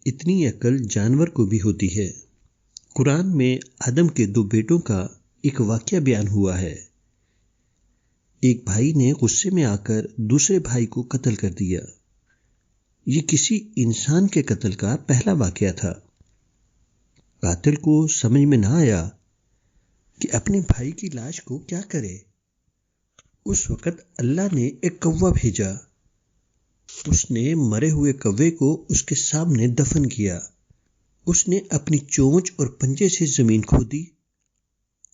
اتنی عقل جانور کو بھی ہوتی ہے۔ قرآن میں آدم کے 2 بیٹوں کا ایک واقعہ بیان ہوا ہے۔ ایک بھائی نے غصے میں آ کر دوسرے بھائی کو قتل کر دیا۔ یہ کسی انسان کے قتل کا پہلا واقعہ تھا۔ قاتل کو سمجھ میں نہ آیا کہ اپنے بھائی کی لاش کو کیا کرے۔ اس وقت اللہ نے ایک کوہ بھیجا۔ اس نے مرے ہوئے کوے کو اس کے سامنے دفن کیا۔ اس نے اپنی چونچ اور پنجے سے زمین کھودی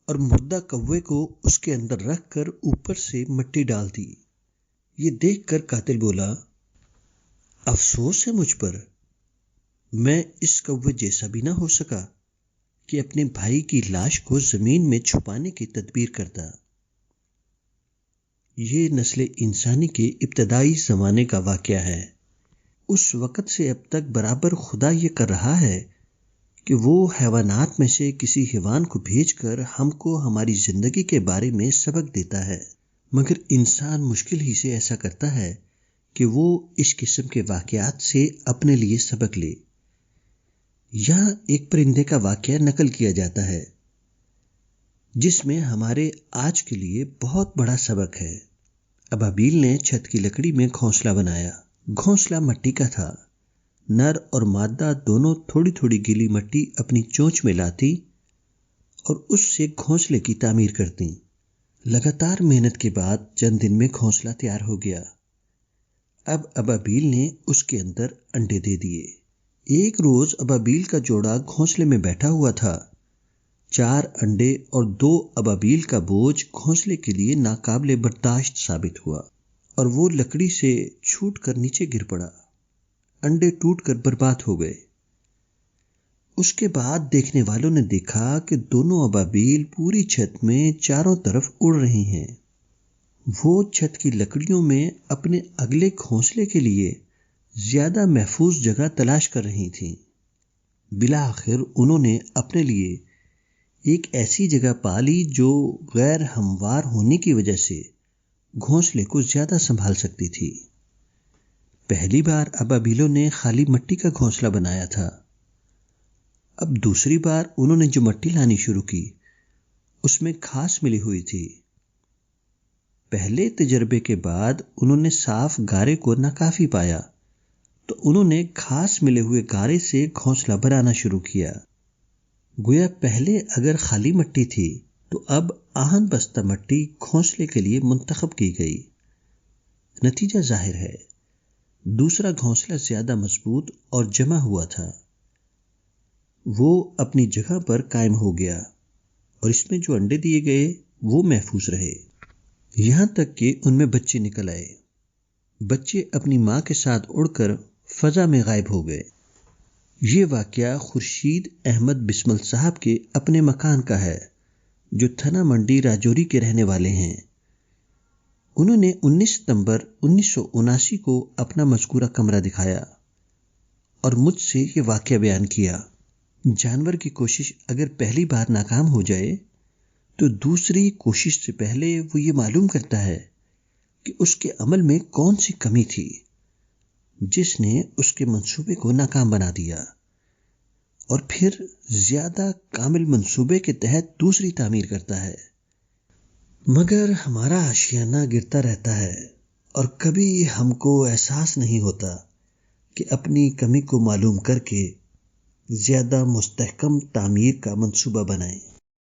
اور مردہ کوے کو اس کے اندر رکھ کر اوپر سے مٹی ڈال دی۔ یہ دیکھ کر قاتل بولا، افسوس ہے مجھ پر، میں اس کوے جیسا بھی نہ ہو سکا کہ اپنے بھائی کی لاش کو زمین میں چھپانے کی تدبیر کرتا۔ یہ نسل انسانی کے ابتدائی زمانے کا واقعہ ہے۔ اس وقت سے اب تک برابر خدا یہ کر رہا ہے کہ وہ حیوانات میں سے کسی حیوان کو بھیج کر ہم کو ہماری زندگی کے بارے میں سبق دیتا ہے، مگر انسان مشکل ہی سے ایسا کرتا ہے کہ وہ اس قسم کے واقعات سے اپنے لیے سبق لے۔ یہاں ایک پرندے کا واقعہ نقل کیا جاتا ہے جس میں ہمارے آج کے لیے بہت بڑا سبق ہے۔ ابابیل نے چھت کی لکڑی میں گھونسلہ بنایا۔ گھونسلہ مٹی کا تھا۔ نر اور مادہ دونوں تھوڑی تھوڑی گیلی مٹی اپنی چونچ میں لاتی اور اس سے گھونسلے کی تعمیر کرتی۔ لگاتار محنت کے بعد چند دن میں گھونسلہ تیار ہو گیا۔ اب ابابیل نے اس کے اندر انڈے دے دیے۔ ایک روز ابابیل کا جوڑا گھونسلے میں بیٹھا ہوا تھا۔ 4 انڈے اور 2 ابابیل کا بوجھ گھونسلے کے لیے ناقابل برداشت ثابت ہوا اور وہ لکڑی سے چھوٹ کر نیچے گر پڑا۔ انڈے ٹوٹ کر برباد ہو گئے۔ اس کے بعد دیکھنے والوں نے دیکھا کہ دونوں ابابیل پوری چھت میں چاروں طرف اڑ رہی ہیں۔ وہ چھت کی لکڑیوں میں اپنے اگلے گھونسلے کے لیے زیادہ محفوظ جگہ تلاش کر رہی تھیں۔ بالآخر انہوں نے اپنے لیے ایک ایسی جگہ پا لی جو غیر ہموار ہونے کی وجہ سے گھونسلے کو زیادہ سنبھال سکتی تھی۔ پہلی بار ابابیلوں نے خالی مٹی کا گھونسلہ بنایا تھا۔ اب دوسری بار انہوں نے جو مٹی لانی شروع کی اس میں گھاس ملی ہوئی تھی۔ پہلے تجربے کے بعد انہوں نے صاف گارے کو ناکافی پایا تو انہوں نے گھاس ملے ہوئے گارے سے گھونسلہ بنانا شروع کیا۔ گویا پہلے اگر خالی مٹی تھی تو اب آہن بستہ مٹی گھونسلے کے لیے منتخب کی گئی۔ نتیجہ ظاہر ہے، دوسرا گھونسلہ زیادہ مضبوط اور جمع ہوا تھا۔ وہ اپنی جگہ پر قائم ہو گیا اور اس میں جو انڈے دیے گئے وہ محفوظ رہے، یہاں تک کہ ان میں بچے نکل آئے۔ بچے اپنی ماں کے ساتھ اڑ کر فضا میں غائب ہو گئے۔ یہ واقعہ خورشید احمد بسمل صاحب کے اپنے مکان کا ہے جو تھنا منڈی راجوری کے رہنے والے ہیں۔ انہوں نے 19 ستمبر 1979 کو اپنا مذکورہ کمرہ دکھایا اور مجھ سے یہ واقعہ بیان کیا۔ جانور کی کوشش اگر پہلی بار ناکام ہو جائے تو دوسری کوشش سے پہلے وہ یہ معلوم کرتا ہے کہ اس کے عمل میں کون سی کمی تھی جس نے اس کے منصوبے کو ناکام بنا دیا، اور پھر زیادہ کامل منصوبے کے تحت دوسری تعمیر کرتا ہے۔ مگر ہمارا آشیانہ گرتا رہتا ہے اور کبھی ہم کو احساس نہیں ہوتا کہ اپنی کمی کو معلوم کر کے زیادہ مستحکم تعمیر کا منصوبہ بنائیں۔